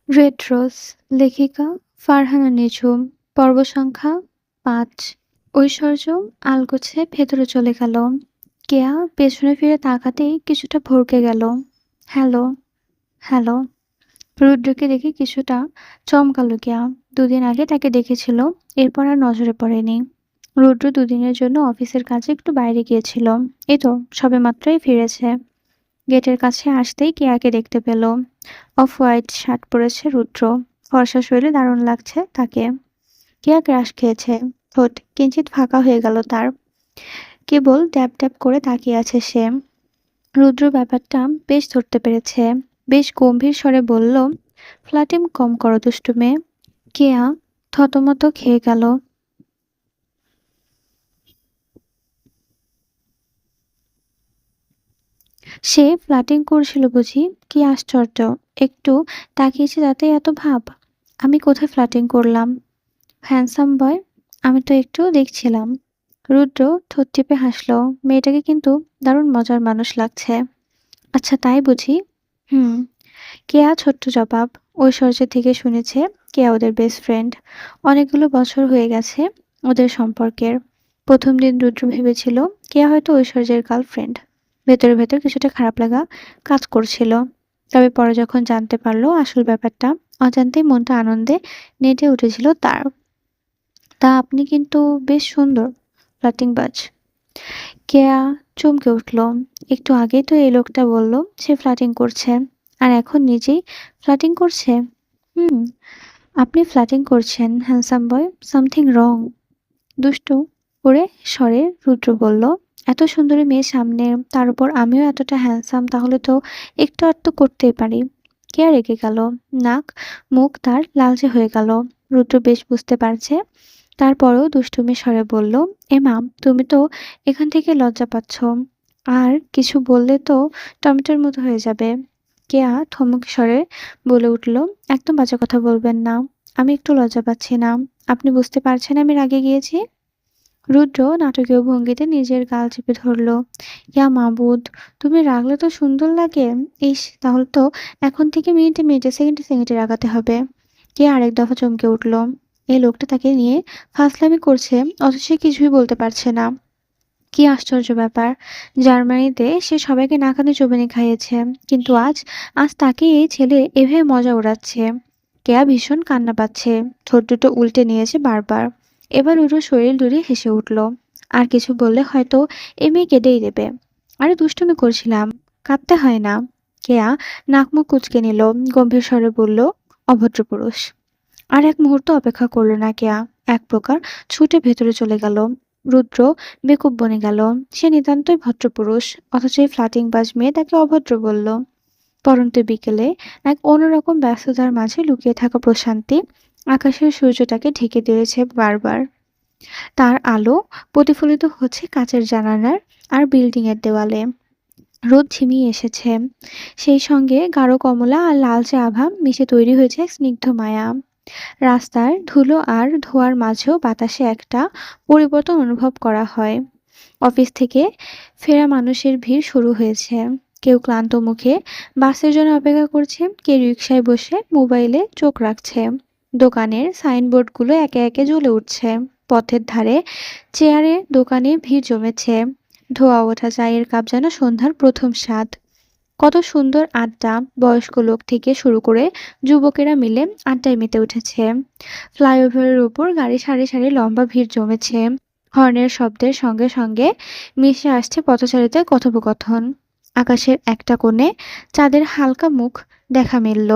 Red rose, লেখিকা ফারহানা নিঝুম, পর্ব সংখ্যা ৫। ঐশ্বর্য আলগোছে ভেতরে চলে গেল। কেয়া পেছনে ফিরে তাকাতেই কিছুটা ভড়কে গেল। Hello, hello. রুদ্রকে দেখে কিছুটা চমকালো কেয়া। দুদিন আগে তাকে দেখেছিল, এরপর আর নজরে পড়েনি। রুদ্র দুদিনের জন্য অফিসের কাজে একটু বাইরে গিয়েছিল। এই তো সবেমাত্রই ফিরেছে। গেটের কাছে আসতেই কেয়াকে দেখতে পেল। অফ হোয়াইট শার্ট পরেছে রুদ্র। ফর্সা শরীরে দারুণ লাগছে তাকে। কেয়া ক্রাশ খেয়েছে। ঠোঁট কিঞ্চিত ফাঁকা হয়ে গেল তার। কেবল ট্যাপ ট্যাপ করে তাকিয়ে আছে সে। রুদ্র ব্যাপারটা বেশ ধরতে পেরেছে। বেশ গম্ভীর স্বরে বলল, ফ্ল্যাটিম কম করো দুষ্টু মেয়ে। কেয়া থতমত খেয়ে গেল। সে ফ্লার্টিং করছিল বুঝি? কি আশ্চর্য! একটু তাকিয়েছে তাতেই এত ভাব। আমি কোথায় ফ্লার্টিং করলাম? হ্যান্ডসাম বয়, আমি তো একটু দেখছিলাম। রুদ্র ঠোঁট টিপে হাসল। মেয়েটাকে কিন্তু দারুণ মজার মানুষ লাগছে। আচ্ছা তাই বুঝি? হুম। কেয়া ছোট্ট জবাব। ঐশ্বর্যের থেকে শুনেছে কেয়া ওদের বেস্ট ফ্রেন্ড। অনেকগুলো বছর হয়ে গেছে ওদের সম্পর্কের। প্রথম দিন রুদ্র ভেবেছিল কেয়া হয়তো ঐশ্বর্যের গার্লফ্রেন্ড। ভেতরে ভেতর কিছুটা খারাপ লাগা কাজ করছিল। তবে পরে যখন জানতে পারলো আসল ব্যাপারটা, অজান্তেই মনটা আনন্দে নেটে উঠেছিল তার। তা আপনি কিন্তু বেশ সুন্দর ফ্লার্টিংবাজ। কেয়া চমকে উঠল। একটু আগেই তো এই লোকটা বলল সে ফ্লার্টিং করছে, আর এখন নিজেই ফ্লার্টিং করছে। হুম, আপনি ফ্লার্টিং করছেন হ্যান্ডসাম বয়, সামথিং রং। দুষ্টু করে স্বরে রুদ্র বলল, এত সুন্দরী মেয়ে সামনে, তার উপর আমিও এতটা হ্যান্ডসাম, তাহলে তো একটু আধটু করতেই পারি। কেয়া রেগে গেল। নাক মুখ তার লালচে হয়ে গেল। রুদ্র বেশ বুঝতে পারছে। তারপরও দুষ্টুমি স্বরে বলল, এমা তুমি তো এখান থেকে লজ্জা পাচ্ছ। আর কিছু বললে তো টমেটোর মতো হয়ে যাবে। কেয়া থমক স্বরে বলে উঠল, একদম বাজে কথা বলবেন না। আমি একটু লজ্জা পাচ্ছি না। আপনি বুঝতে পারছেন আমি রাগে গিয়েছি? রুদ্র নাটকীয় ভঙ্গিতে নিজের গাল চেপে ধরল। ইয়া মাবুদ, তুমি রাগলে তো সুন্দর লাগে। ইস, তাহলে তো এখন থেকে মিনিটে মিনিটে সেকেন্ডে সেকেন্ডে রাগাতে হবে। কে আরেক দফা চমকে উঠল। এই লোকটা তাকে নিয়ে ফাজলামি করছে, অথচ সে কিছুই বলতে পারছে না। কি আশ্চর্য ব্যাপার! জার্মানিতে সে সবাইকে না কাঁদে চুবানি খাইয়েছে, কিন্তু আজ আজ তাকে এই ছেলে এভাবে মজা ওড়াচ্ছে। কেয়া ভীষণ কান্না পাচ্ছে। ঠোঁট দুটো উল্টে নিয়েছে বারবার। এবার উরু শরীর দুলিয়ে হেসে উঠল। আর কিছু বললে হয়তো এ মেয়ে কেঁদেই দেবে। আরে দুষ্টুমি করছিলাম, কাঁদতে হয় না। কেয়া নাক মুখ কুঁচকে নিল। গম্ভীর স্বরে বলল, অভদ্র পুরুষ। আর এক মুহূর্ত অপেক্ষা করল না কেয়া। এক প্রকার ছুটে ভেতরে চলে গেল। রুদ্র বেকুব বনে গেল। সে নিতান্তই ভদ্রপুরুষ, অথচ এই ফ্লার্টিংবাজ মেয়ে তাকে অভদ্র বলল। পরন্ত বিকেলে এক অন্যরকম ব্যস্ততার মাঝে লুকিয়ে থাকা প্রশান্তি আকাশের সূর্যটাকে ঢেকে দিয়েছে বারবার। তার আলো প্রতিফলিত হচ্ছে কাচের জানালার আর বিল্ডিং এর দেওয়ালে। রোদ ঝিমিয়ে এসেছে। সেই সঙ্গে গাঢ় কমলা আর লালচে আভা মিশে তৈরি হয়েছে এক স্নিগ্ধ মায়া। রাস্তার ধুলো আর ধোঁয়ার মাঝেও বাতাসে একটা পরিবর্তন অনুভব করা হয়। অফিস থেকে ফেরা মানুষের ভিড় শুরু হয়েছে। কেউ ক্লান্ত মুখে বাসের জন্য অপেক্ষা করছে, কেউ রিকশায় বসে মোবাইলে চোখ রাখছে। দোকানের সাইনবোর্ডগুলো একে একে জ্বলে উঠছে। পথের ধারে চেয়ারে দোকানে ভিড় জমেছে। ধোয়া ওঠা চায়ের কাপ যেন সন্ধ্যার প্রথম স্বাদ। কত সুন্দর আড্ডা! বয়স্ক লোক থেকে শুরু করে যুবকেরা মিলে আড্ডায় মেতে উঠেছে। ফ্লাইওভারের উপর গাড়ি সারি সারি লম্বা ভিড় জমেছে। হর্নের শব্দের সঙ্গে সঙ্গে মিশে আসছে পথচারীদের কথোপকথন। আকাশের একটা কোণে চাঁদের হালকা মুখ দেখা মিলল।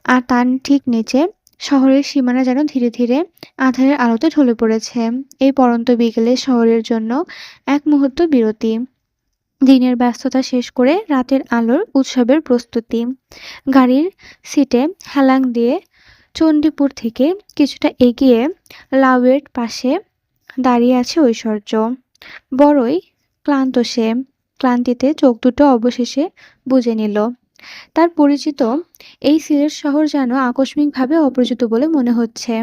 আর তার ঠিক নিচে শহরের সীমানা যেন ধীরে ধীরে আঁধারের আলোতে ঢলে পড়েছে। এই পড়ন্ত বিকেলে শহরের জন্য এক মুহূর্ত বিরতি। দিনের ব্যস্ততা শেষ করে রাতের আলোর উৎসবের প্রস্তুতি। গাড়ির সিটে হেলান দিয়ে চণ্ডীপুর থেকে কিছুটা এগিয়ে লাউয়ের পাশে দাঁড়িয়ে আছে ঐশ্বর্য। বড়ই ক্লান্ত সে। ক্লান্তিতে চোখ দুটো অবশেষে বুজে নিল। তার পরিচিত এই সিলেট শহর যেন আকস্মিকভাবে অপরিচিত বলে মনে হচ্ছে।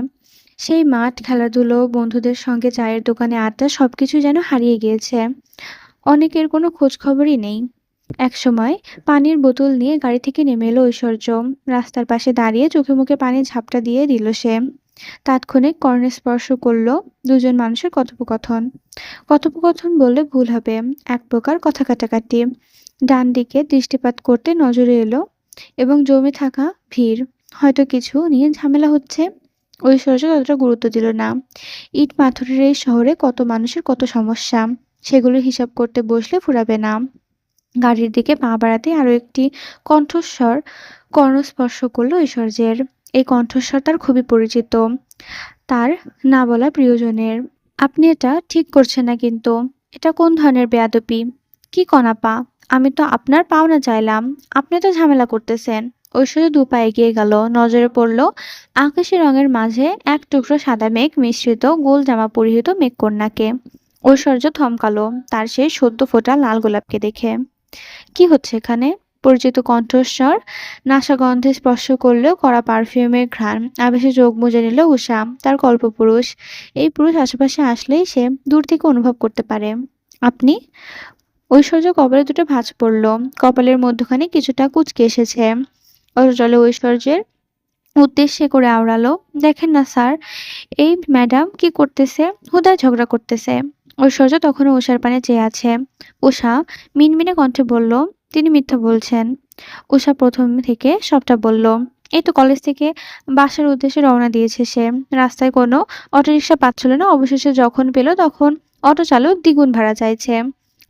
সেই মাঠ, খেলাধুলো, বন্ধুদের সঙ্গে চায়ের দোকানে আড্ডা সবকিছু যেন হারিয়ে গিয়েছে। অনেকের কোনো খোঁজ খবরই নেই। একসময় পানির বোতল নিয়ে গাড়ি থেকে নেমে এলো ঐশ্বর্য। রাস্তার পাশে দাঁড়িয়ে চোখে মুখে পানির ঝাপটা দিয়ে দিল সে। তাৎক্ষণিক কর্ণে স্পর্শ করলো দুজন মানুষের কথোপকথন। কথোপকথন বললে ভুল হবে, এক প্রকার কথা কাটাকাটি। ডান দিকে দৃষ্টিপাত করতে নজরে এলো এবং জমে থাকা ভিড়। হয়তো কিছু নিয়ে ঝামেলা হচ্ছে। ঐশ্বর্য ততটা গুরুত্ব দিল না। ইট পাথরের এই শহরে কত মানুষের কত সমস্যা, সেগুলোর হিসাব করতে বসলে ফুরাবে না। গাড়ির দিকে পা বাড়াতে আরো একটি কণ্ঠস্বর কর্ণস্পর্শ করলো ঐশ্বর্যের। এই কণ্ঠস্বর তার খুবই পরিচিত, তার না বলা প্রিয়জনের। আপনি এটা ঠিক করছেন না কিন্তু। এটা কোন ধরনের বেয়াদবি? কি কনাপা? আমি তো আপনার পাওনা চাইলাম, আপনি তো ঝামেলা করতেছেন। ঐশ্বর্য দু পা এগিয়ে গেল। নজরে পড়ল আকাশি রঙের মাঝে এক টুকরো সাদা মেঘ মিশ্রিত গোল জামা পরিহিত মেঘকন্যাকে। ঐশ্বর্য থমকালো তার সেই সদ্য ফোটা লাল গোলাপকে দেখে। কি হচ্ছে এখানে? পরিচিত কণ্ঠস্বর নাসাগন্ধে স্পর্শ করলেও কড়া পারফিউমের ঘ্রাণ আবেশে চোখ মুজে নিল উষা। তার কল্পপুরুষ। এই পুরুষ আশেপাশে আসলেই সে দূর থেকে অনুভব করতে পারে। আপনি? ঐশ্বর্য কপালে দুটো ভাঁজ পড়ল। কপালের মধ্যখানে কিছুটা কুঁচকে এসেছে। অজলে ঐশ্বর্যের উদ্দেশ্যে করে আওড়ালো, দেখেন না স্যার, এই ম্যাডাম কি করতেছে? হুদায় ঝগড়া করতেছে। ঐশ্বর্য তখনও উষার পানে চেয়ে আছে। উষা মিনমিনে কণ্ঠে বলল, তিনি মিথ্যা বলছেন। উষা প্রথম থেকে সবটা বলল। এই তো কলেজ থেকে বাসার উদ্দেশ্যে রওনা দিয়েছে সে। রাস্তায় কোনো অটোরিকশা পাচ্ছিল না, অবশেষে যখন পেল তখন অটো চালক দ্বিগুণ ভাড়া চাইছে।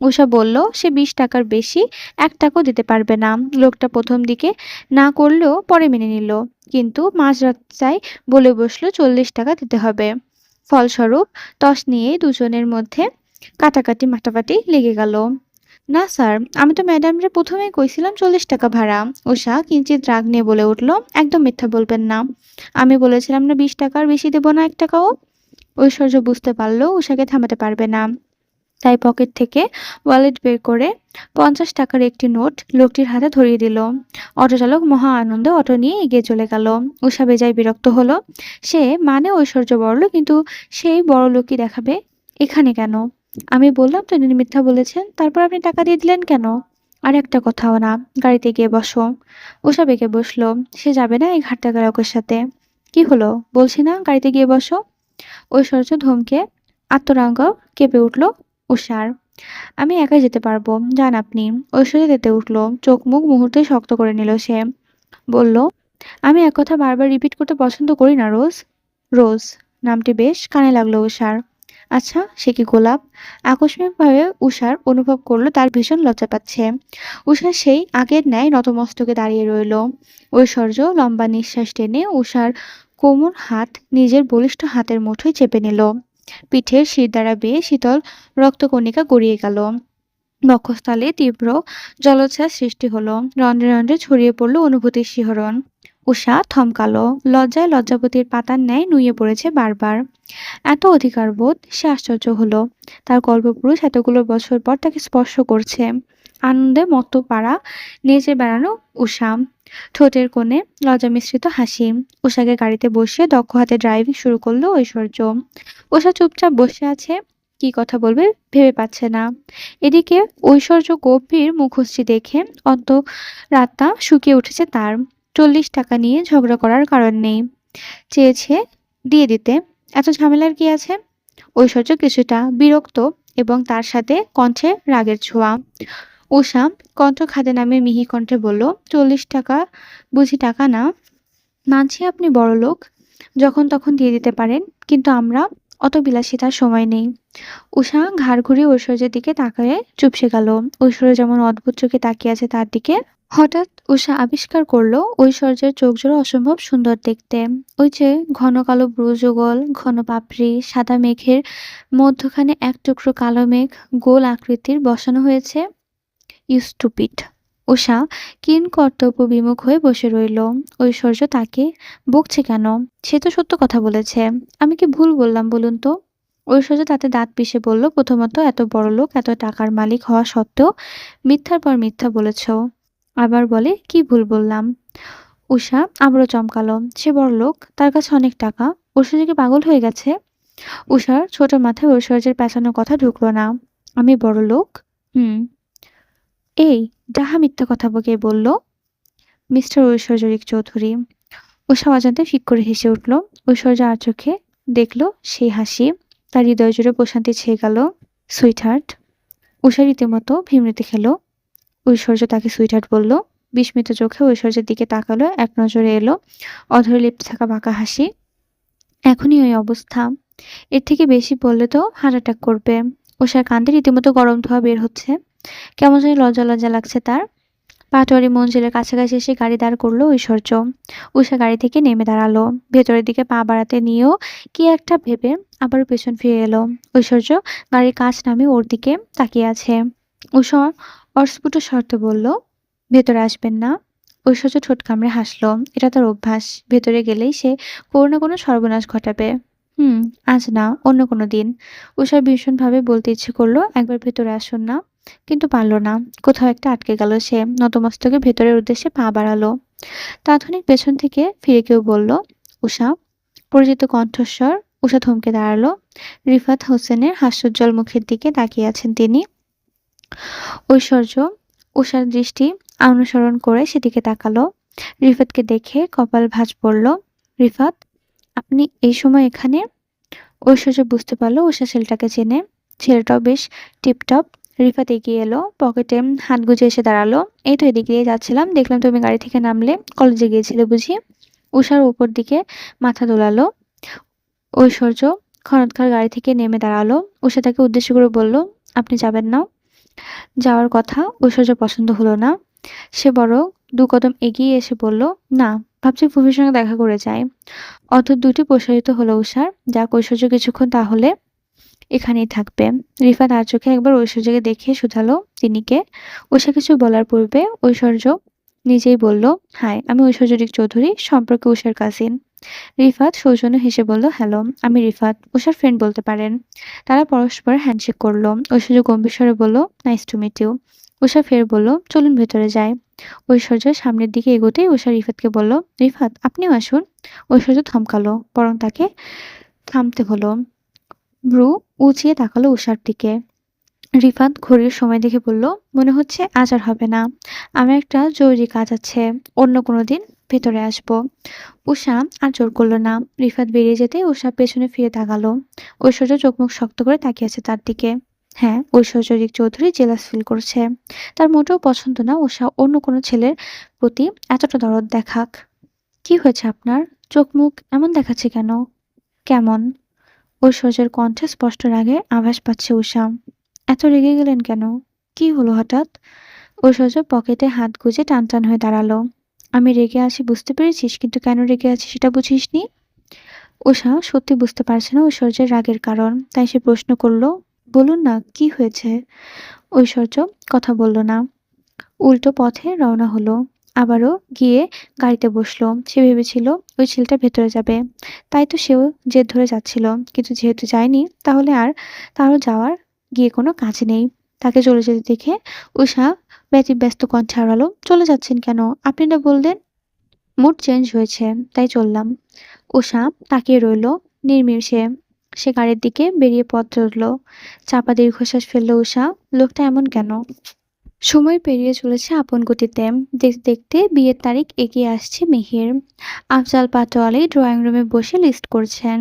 উষা বলল সে 20 টাকার বেশি 1 টাকাও দিতে পারবে না। লোকটা প্রথম দিকে না করলেও পরে মেনে নিল, কিন্তু মাঝ রাস্তায় বলে বসলো 40 টাকা দিতে হবে। ফলস্বরূপ টস নিয়েই দুজনের মধ্যে কাটাকাটি মাটামাটি লেগে গেল। না স্যার, আমি তো ম্যাডামরে প্রথমেই কইছিলাম 40 টাকা ভাড়া। উষা কিঞ্চিত রাগ নিয়ে বলে উঠল, একদম মিথ্যা বলবেন না। আমি বলেছিলাম না 20 টাকার বেশি দেবো না 1 টাকাও। ঐশ্বর্য বুঝতে পারলো উষাকে থামাতে পারবে না, তাই পকেট থেকে ওয়ালেট বের করে 50 টাকার একটি নোট লোকটির হাতে ধরিয়ে দিল। অটো চালক মহা আনন্দে অটো নিয়ে এগিয়ে চলে গেল। উষা বেজায় বিরক্ত হলো। সে মানে ঐশ্বর্য বড়লোক, কিন্তু সেই বড় লোকই দেখাবে এখানে কেন? আমি বললাম তো তিনি মিথ্যা বলেছেন, তারপর আপনি টাকা দিয়ে দিলেন কেন? আর একটা কথাও না, গাড়িতে গিয়ে বসো। উষা বেঁকে বসলো। সে যাবে না এই ঘাটটা লোকের সাথে। কি হলো? বলছি না গাড়িতে গিয়ে বসো। ঐশ্বর্য ধমকে আত্মরাঙ্গ কেঁপে উঠল উষার। আমি একাই যেতে পারবো, যান আপনি। ঐশ্বর্য তেতে উঠল। চোখ মুখ মুহূর্তে শক্ত করে নিল সে। বলল, আমি এক কথা বারবার রিপিট করতে পছন্দ করি না রোজ। রোজ নামটি বেশ কানে লাগলো উষার। আচ্ছা, সে কি গোলাপ? আকস্মিকভাবে উষার অনুভব করলো তার ভীষণ লজ্জা পাচ্ছে। উষা সেই আগের ন্যায় নতমস্তকে দাঁড়িয়ে রইল। ঐশ্বর্য লম্বা নিঃশ্বাস টেনে উষার কোমল হাত নিজের বলিষ্ঠ হাতের মুঠোয় চেপে নিল। পিঠের শিরদাঁড়া বেয়ে শীতল রক্তকণিকা গড়িয়ে গেল। বক্ষস্থলে তীব্র জলোচ্ছ্বাস সৃষ্টি হলো। রন্ধ্রে রন্ধ্রে ছড়িয়ে পড়ল অনুভূতির শিহরণ। উষা থমকালো। লজ্জায় লজ্জাবতীর পাতার ন্যায় নুয়ে পড়েছে বারবার। এত অধিকারবোধ! সে আশ্চর্য হলো। তার কল্পপুরুষ এতগুলো বছর পর তাকে স্পর্শ করছে। আনন্দে মত্ত পাড়া নেচে বেড়ানো উষা। ঠোঁটের কোণে লজ্জা মিশ্রিত হাসি। উষাকে গাড়িতে বসিয়ে দক্ষ হাতে ড্রাইভিং শুরু করলো ঐশ্বর্য। উষা চুপচাপ বসে আছে, কি কথা বলবে ভেবে পাচ্ছে না। এদিকে ঐশ্বর্য গভীর মুখশ্রী দেখে অন্তরাত্মা শুকিয়ে উঠেছে তার। 40 টাকা নিয়ে ঝগড়া করার কারণ নেই। চেয়েছে দিয়ে দিতে, এত ঝামেলার কি আছে? ঐশ্বর্য কিছুটা বিরক্ত এবং তার সাথে কণ্ঠে রাগের ছোঁয়া। উষা কণ্ঠ খাদে নামে মিহি কণ্ঠে বলল, 40 টাকা বুঝি টাকা না? মানছি আপনি বড়লোক, যখন তখন দিয়ে দিতে পারেন, কিন্তু আমরা অত বিলাসিতার সময় নেই। উষা ঘাড় ঘুরিয়ে ঐশ্বর্যের দিকে তাকায়ে চুপসে গেল। ঐশ্বর্য যেমন অদ্ভুত চোখে তাকিয়ে আছে তার দিকে। হঠাৎ উষা আবিষ্কার করলো ঐশ্বর্যের চোখজোড়া অসম্ভব সুন্দর দেখতে। ওই যে ঘন কালো ব্রুযুগল, ঘন পাপড়ি, সাদা মেঘের মধ্যখানে এক টুকরো কালো মেঘ গোল আকৃতির বসানো হয়েছে। You stupid! উষা কিন কর্তব্য বিমুখ হয়ে বসে রইল। ঐশ্বর্য তাকে বকছে কেন? সে তো সত্য কথা বলেছে। আমি কি ভুল বললাম বলুন তো? ঐশ্বর্য তাতে দাঁত পিষে বলল, প্রথমত এত বড়লোক, এত টাকার মালিক হওয়া সত্ত্বেও মিথ্যার পর মিথ্যা বলেছ। আবার বলে কি ভুল বললাম? উষা আবারও চমকালো। সে বড়লোক, তার কাছে অনেক টাকা। ঐশ্বর্য কি পাগল হয়ে গেছে? উষার ছোট মাথায় ঐশ্বর্যের পেঁচানো কথা ঢুকলো না। আমি বড়লোক? হুম। এই ডাহা মিথ্যা কথা বকে বলল মিস্টার ঐশ্বর্যরিক চৌধুরী। উষা অজান্তে ফিক করে হেসে উঠল। ঐশ্বর্য আর চোখে দেখল সেই হাসি। তার হৃদয় জুড়ে প্রশান্তি ছেয়ে গেল। সুইটহার্ট। উষা রীতিমতো ভিমড়িতে খেল। ঐশ্বর্য তাকে সুইটহার্ট বলল। বিস্মিত চোখে ঐশ্বর্যের দিকে তাকালো, এক নজরে এলো অধরে লিপ্ত থাকা বাঁকা হাসি। এখনই ওই অবস্থা, এর থেকে বেশি বললে তো হার্ট অ্যাটাক করবে। উষার কান্দে রীতিমতো গরম ধোঁয়া বের হচ্ছে। কেমন জানি লজ্জা লজ্জা লাগছে তার। পাটোয়ারি মঞ্জিলের কাছাকাছি এসে গাড়ি দাঁড় করলো ঐশ্বর্য। উষা গাড়ি থেকে নেমে দাঁড়ালো। ভেতরের দিকে পা বাড়াতে নিয়েও কি একটা ভেবে আবারও পেছন ফিরে এলো। ঐশ্বর্য গাড়ির কাঁচ নামিয়ে ওর দিকে তাকিয়ে আছে। উষা অস্ফুট শর্তে বলল, ভেতরে আসবেন না। ঐশ্বর্য ঠোঁট কামড়ে হাসলো। এটা তার অভ্যাস, ভেতরে গেলেই সে কোনো না কোনো সর্বনাশ ঘটাবে। হুম, আজ না, অন্য কোনো দিন। উষার ভীষণভাবে বলতে ইচ্ছে করলো, একবার ভেতরে আসুন না, কিন্তু পারল না। কোথাও একটা আটকে গেল সে। নতমস্তকে ভেতরের উদ্দেশ্যে পা বাড়ালো। তাৎক্ষণিক পেছন থেকে ফিরে কেউ বলল, উষা। পরিচিত কণ্ঠস্বর। উষা থমকে দাঁড়ালো। রিফাত হোসেনের হাস্যোজ্জ্বল মুখের দিকে তাকিয়ে আছেন তিনি। ঐশ্বর্য উষার দৃষ্টি অনুসরণ করে সেদিকে তাকালো। রিফাতকে দেখে কপাল ভাঁজ পড়ল। রিফাত, আপনি এই সময় এখানে? ঐশ্বর্য বুঝতে পারলো উষা ছেলেটাকে চেনে। ছেলেটাও বেশ টিপটপ। রিফাত এগিয়ে এলো, পকেটে হাত গুজে এসে দাঁড়ালো। এই তো এদিক দিয়ে যাচ্ছিলাম, দেখলাম তুমি গাড়ি থেকে নামলে, কলেজে গিয়েছিলে বুঝি? উষার উপর দিকে মাথা দোলালো। ঐশ্বর্য ক্ষণৎকার গাড়ি থেকে নেমে দাঁড়ালো। উষা তাকে উদ্দেশ্য করে বলল, আপনি যাবেন না? যাওয়ার কথা ঐশ্বর্য পছন্দ হলো না। সে বরং দু কদম এগিয়ে এসে বলল, না, ভাবছি ফুফির সঙ্গে দেখা করে যাই। অধর দুটি প্রসারিত হলো উষার। যাক, ঐশ্বর্য কিছুক্ষণ তাহলে এখানেই থাকবে। রিফাত আর চোখে একবার ঐশ্বর্যকে দেখে শুধালো, তিনি কে? উষা কিছু বলার পূর্বে ঐশ্বর্য নিজেই বলল, হাই, আমি ঐশ্বর্যরিক চৌধুরী, সম্পর্কে উষার কাজিন। রিফাত সৌজন্য হেসে বলল, হ্যালো, আমি রিফাত, উষার ফ্রেন্ড বলতে পারেন। তারা পরস্পর হ্যান্ডশেক করলো। ঐশ্বর্য গম্ভীর স্বরে বলল, নাইস টু মিট ইউ। উষা ফের বলল, চলুন ভেতরে যাই। ঐশ্বর্য সামনের দিকে এগোতেই উষা রিফাতকে বলল, রিফাত, আপনিও আসুন। ঐশ্বর্য থমকালো, বরং তাকে থামতে হলো। ভ্রু উঁচিয়ে তাকালো উষার দিকে। রিফাত ঘড়ির সময় দেখে বলল, মনে হচ্ছে আজ আর হবে না। আমার একটা জরুরি কাজ আছে, অন্য কোনো দিন ভেতরে আসবো। উষা আর জোর করলো না। রিফাত বেরিয়ে যেতে উষা পেছনে ফিরে তাকালো। ঐশ্বর্য চোখ মুখ শক্ত করে তাকিয়ে আছে তার দিকে। হ্যাঁ, ঐশ্বর্যরিক চৌধুরী জেলাস ফিল করছে। তার মোটেও পছন্দ না উষা অন্য কোনো ছেলের প্রতি এতটা দরদ দেখাক। কি হয়েছে আপনার? চোখ মুখ এমন দেখাচ্ছে কেন? কেমন? ঐশ্বর্যের কণ্ঠে স্পষ্ট রাগের আভাস পাচ্ছে উষা। এত রেগে গেলেন কেন? কি হলো হঠাৎ? ঐশ্বর্য পকেটে হাত গুজে টান টান হয়ে দাঁড়ালো। আমি রেগে আছি বুঝতে পেরেছিস, কিন্তু কেন রেগে আছি সেটা বুঝিসনি। উষা সত্যি বুঝতে পারছে না ঐশ্বর্যের রাগের কারণ, তাই সে প্রশ্ন করল, বলুন না কি হয়েছে। ঐশ্বর্য কথা বলল না, উল্টো পথে রওনা হলো। আবারও গিয়ে গাড়িতে বসলো। সে ভেবেছিল ওই ছেলেটা ভেতরে যাবে, তাই তো সেও জেদ ধরে যাচ্ছিল। কিন্তু যেহেতু যায়নি, তাহলে আর তারও যাওয়ার গিয়ে কোনো কাজ নেই। তাকে চলে যেতে দেখে উষা ব্যতিব্যস্ত কণ্ঠে আওড়ালো, চলে যাচ্ছেন কেন? আপনি না বললেন? মুড চেঞ্জ হয়েছে, তাই চললাম। উষা তাকিয়ে রইল নির্নিমেষে। সে গাড়ির দিকে বেরিয়ে পথ ধরল। চাপা দীর্ঘশ্বাস ফেলল উষা। লোকটা এমন কেন? সময় পেরিয়ে চলেছে আপন গতিতে। দেখতে দেখতে বিয়ের তারিখ এগিয়ে আসছে মিহির। আফজাল পাটোয়ারি ড্রয়িং রুমে বসে লিস্ট করছেন।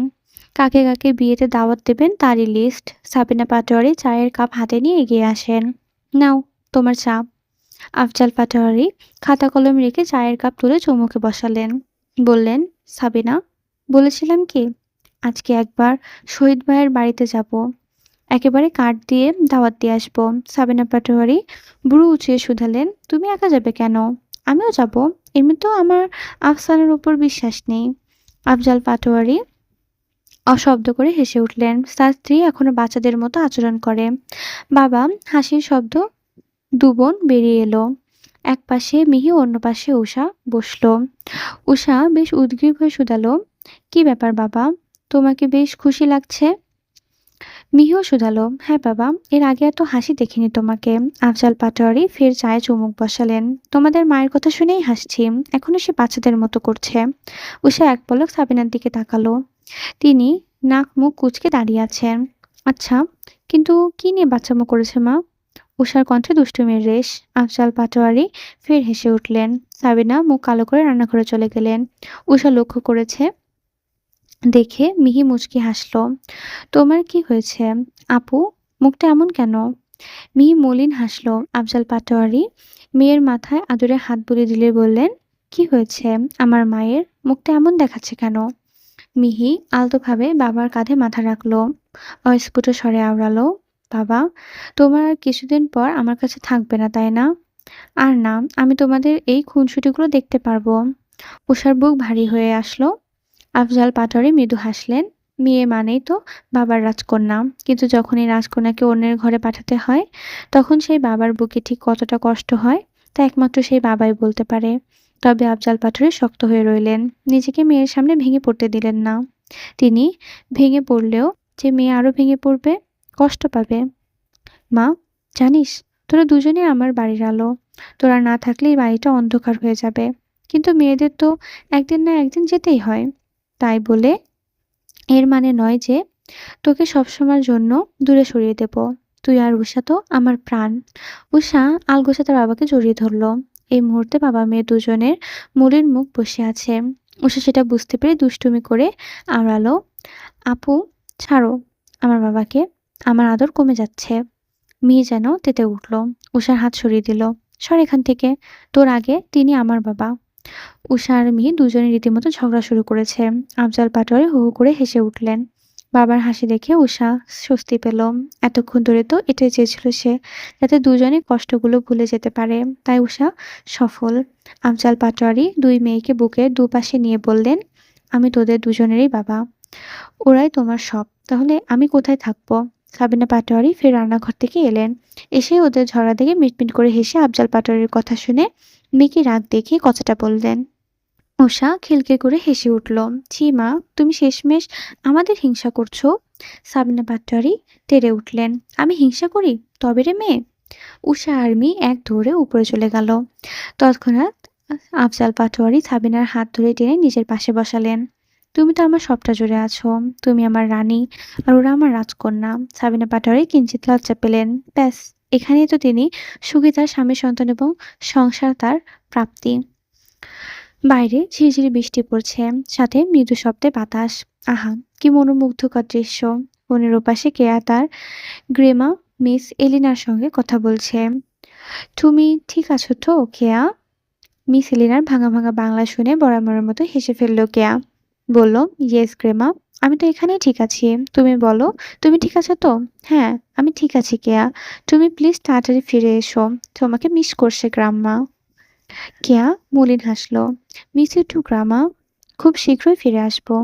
কাকে কাকে বিয়েতে দাওয়াত দেবেন তারই লিস্ট। সাবিনা পাটোয়ারি চায়ের কাপ হাতে নিয়ে এগিয়ে আসেন। নাও, তোমার চা। আফজাল পাটোয়ারি খাতা কলম রেখে চায়ের কাপ তুলে চৌমুখে বসালেন। বললেন, সাবিনা, বলেছিলাম কি, আজকে একবার শহীদ ভাইয়ের বাড়িতে যাব। একেবারে কার্ড দিয়ে দাওয়াত দিয়ে আসবো। সাবিনা পাটোয়ারি ভ্রু উঁচিয়ে শুধালেন, তুমি একা যাবে কেন? আমিও যাব, এমনিতেও আমার আফসানের উপর বিশ্বাস নেই। আফজাল পাটোয়ারি অশব্দ করে হেসে উঠলেন। তার স্ত্রী এখনো বাচ্চাদের মতো আচরণ করে। বাবা হাসির শব্দ। দুবোন বেরিয়ে এলো। এক পাশে মিহি, অন্য পাশে উষা বসলো। উষা বেশ উদ্গ্রীব হয়ে শুধালো, কি ব্যাপার বাবা, তোমাকে বেশ খুশি লাগছে। মিহিও শুধালো, হ্যাঁ বাবা, এর আগে এত হাসি দেখিনি তোমাকে। আফজাল পাটোয়ারি ফের চায়ে চুমুক বসালেন। তোমাদের মায়ের কথা শুনেই হাসছি, এখনো সে বাচ্চাদের মতো করছে। উষা এক পলক সাবিনার দিকে তাকালো। তিনি নাক মুখ কুঁচকে দাঁড়িয়ে আছেন। আচ্ছা, কিন্তু কি নিয়ে বাচ্চামো করেছে মা? উষার কণ্ঠে দুষ্টুমির রেশ। আফজাল পাটোয়ারি ফের হেসে উঠলেন। সাবিনা মুখ কালো করে রান্নাঘরে চলে গেলেন। উষা লক্ষ্য করেছে দেখে মিহি মুচকি হাসল। তোমার কি হয়েছে আপু? মুখটা এমন কেন? মিহি মলিন হাসল। আফজাল পাটোয়ারি মেয়ের মাথায় আদরে হাত বুলিয়ে দিলে বললেন, কি হয়েছে? আমার মায়ের মুখটা এমন দেখাচ্ছে কেন? মিহি আলতোভাবে বাবার কাঁধে মাথা রাখলো। অস্ফুট স্বরে আওড়ালো, বাবা, তোমার আর কিছুদিন পর আমার কাছে থাকবে না, তাই না? আর না, আমি তোমাদের এই খুনসুটিগুলো দেখতে পারবো। উষার বুক ভারী হয়ে আসলো। আফজাল পাটোয়ারি মৃদু হাসলেন। মেয়ে মানেই তো বাবার রাজকন্যা, কিন্তু যখন এই রাজকন্যাকে অন্যের ঘরে পাঠাতে হয়, তখন সেই বাবার বুকে ঠিক কতটা কষ্ট হয় তা একমাত্র সেই বাবাই বলতে পারে। তবে আফজাল পাটোয়ারি শক্ত হয়ে রইলেন। নিজেকে মেয়ের সামনে ভেঙে পড়তে দিলেন না। তিনি ভেঙে পড়লেও যে মেয়ে আরো ভেঙে পড়বে, কষ্ট পাবে। মা, জানিস, তোরা দুজনেই আমার বাড়ির আলো। তোরা না থাকলে এই বাড়িটা অন্ধকার হয়ে যাবে। কিন্তু মেয়েদের তো একদিন না একদিন যেতেই হয়। তাই বলে এর মানে নয় যে তোকে সবসময়ের জন্য দূরে সরিয়ে দেব। তুই আর উষা তো আমার প্রাণ। উষা আলগোছে তার বাবাকে জড়িয়ে ধরলো। এই মুহূর্তে বাবা মেয়ে দুজনের মলিন মুখ বসে আছে। উষা সেটা বুঝতে পেরে দুষ্টুমি করে আওড়ালো, আপু, ছাড়ো আমার বাবাকে, আমার আদর কমে যাচ্ছে। মেয়ে যেন তেতে উঠল। উষার হাত সরিয়ে দিল। সর এখান থেকে, তোর আগে তিনি আমার বাবা। উষা আর মিহি দুজনে রীতিমতো ঝগড়া শুরু করেছে। আফজাল পাটোয়ারি হু হু করে হেসে উঠলেন। বাবার হাসি দেখে উষা স্বস্তি পেল। এতক্ষণ ধরে তো এটাই চেয়েছিল সে, যাতে দুজনে কষ্টগুলো ভুলে যেতে পারে। তাই উষা সফল। আফজাল পাটোয়ারি দুই মেয়েকে বুকের দুপাশে নিয়ে বললেন, আমি তোদের দুজনেরই বাবা। ওরাই তোমার সব। তাহলে আমি কোথায় থাকবো? সাবিনা পাটোয়ারি ফের রান্নাঘর থেকে এলেন। এসে ওদের ঝগড়া দেখে মিটমিট করে হেসে আফজাল পাটোয়ারির কথা শুনে মেয়েকে রাগ দেখিয়ে কথাটা বললেন। উষা খিলখিল করে হেসে উঠল। ছি মা, তুমি শেষমেশ আমাদের হিংসা করছো? সাবিনা পাটোয়ারি তেড়ে উঠলেন। আমি হিংসা করি? তবে রে মেয়ে। উষা আর মেয়ে এক দৌড়ে উপরে চলে গেল। তৎক্ষণাৎ আফজাল পাটোয়ারি সাবিনার হাত ধরে টেনে নিজের পাশে বসালেন। তুমি তো আমার সবটা জুড়ে আছো। তুমি আমার রানী, আর ওরা আমার রাজকন্যা। সাবিনা পাটোয়ারি কিঞ্চিৎ লজ্জা পেলেন। ব্যাস, এখানেই তো তিনি সুখী, তার স্বামী সন্তান এবং সংসার তার প্রাপ্তি। বাইরে ঝিরিঝিরি বৃষ্টি পড়ছে, সাথে মৃদু শব্দে বাতাস। আহা, কি মনোমুগ্ধকর দৃশ্য! ফোনের ওপাশে কেয়া তার গ্রেমা মিস এলিনার সঙ্গে কথা বলছে। তুমি ঠিক আছো তো কেয়া? মিস এলিনার ভাঙা ভাঙা বাংলা শুনে বরাবরের মতো হেসে ফেলল কেয়া। বলল, ইয়েস গ্রেমা, আমি তো এখানেই ঠিক আছি। তুমি বলো, তুমি ঠিক আছো তো? হ্যাঁ, আমি ঠিক আছি কেয়া। তুমি প্লিজ তাড়াতাড়ি ফিরে এসো। তোমাকে মিস করছে গ্রাম্মা। কেয়া মলিন হাসল। Miss you too grandma. খুব শীঘ্রই ফিরে আসবো।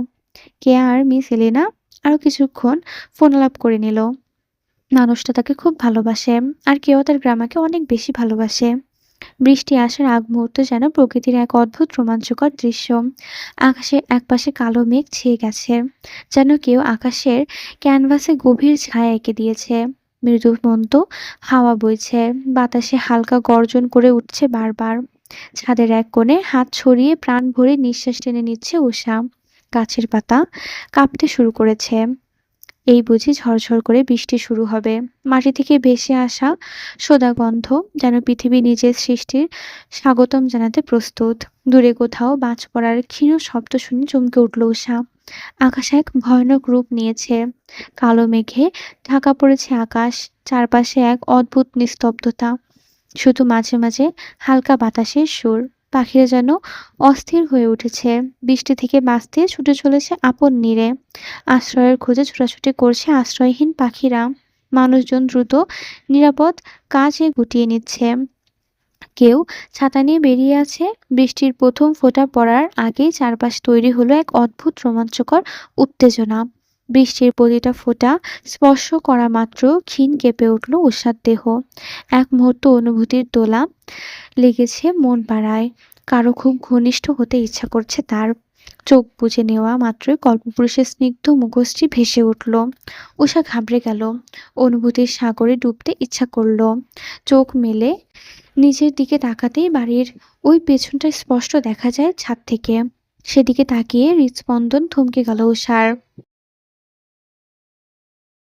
কেয়া আর মিস এলিনা আরো কিছুক্ষণ ফোন আলাপ করে নিল। মানুষটা তাকে খুব ভালোবাসে, আর কেউ তার গ্রামাকে অনেক বেশি ভালোবাসে। বৃষ্টি আসার আগ মুহূর্ত যেন প্রকৃতির এক অদ্ভুত রোমাঞ্চকর দৃশ্য। আকাশে একপাশে কালো মেঘ ছেয়ে গেছে, যেন কেউ আকাশের ক্যানভাসে গভীর ছায়া এঁকে দিয়েছে। মৃদু মন্দ হাওয়া বইছে, বাতাসে হালকা গর্জন করে উঠছে বারবার। ছাদের এক কোণে হাত ছড়িয়ে প্রাণ ভরে নিঃশ্বাস টেনে নিচ্ছে উষা। গাছের পাতা কাঁপতে শুরু করেছে। এই বুঝি ঝরঝর করে বৃষ্টি শুরু হবে। মাটি থেকে ভেসে আসা সোদা গন্ধ যেন পৃথিবী নিজের সৃষ্টির স্বাগতম জানাতে প্রস্তুত। দূরে কোথাও বাজ পড়ার ক্ষীণ শব্দ শুনে চমকে উঠল উষা। আকাশ এক ভয়ানক রূপ নিয়েছে। কালো মেঘে ঢাকা পড়েছে আকাশ। চারপাশে এক অদ্ভুত নিস্তব্ধতা। শুধু মাঝে মাঝে হালকা বাতাসের সুর। পাখিরা যেন অস্থির হয়ে উঠেছে। বৃষ্টি থেকে বাঁচতে ছুটে চলেছে আপন নীড়ে। আশ্রয়ের খোঁজে ছোটাছুটি করছে আশ্রয়হীন পাখিরা। মানুষজন দ্রুত নিরাপদ কাজে গুটিয়ে নিচ্ছে। কেউ ছাতা নিয়ে বেরিয়ে আছে। বৃষ্টির প্রথম ফোঁটা পড়ার আগেই চারপাশ তৈরি হলো এক অদ্ভুত রোমাঞ্চকর উত্তেজনা। বৃষ্টির প্রতিটা ফোঁটা স্পর্শ করা মাত্র ক্ষীণ কেঁপে উঠল উষার দেহ। এক মুহূর্ত অনুভূতির দোলা লেগেছে মন পাড়ায়। কারো খুব ঘনিষ্ঠ হতে ইচ্ছা করছে তার। চোখ বুজে নেওয়া মাত্রই কল্পপুরুষের স্নিগ্ধ মুখশ্রী ভেসে উঠল। উষা ঘাবড়ে গেল। অনুভূতির সাগরে ডুবতে ইচ্ছা করল। চোখ মেলে নিচের দিকে তাকাতেই বাড়ির ওই পেছনটা স্পষ্ট দেখা যায় ছাদ থেকে। সেদিকে তাকিয়ে হৃৎস্পন্দন থমকে গেল উষার।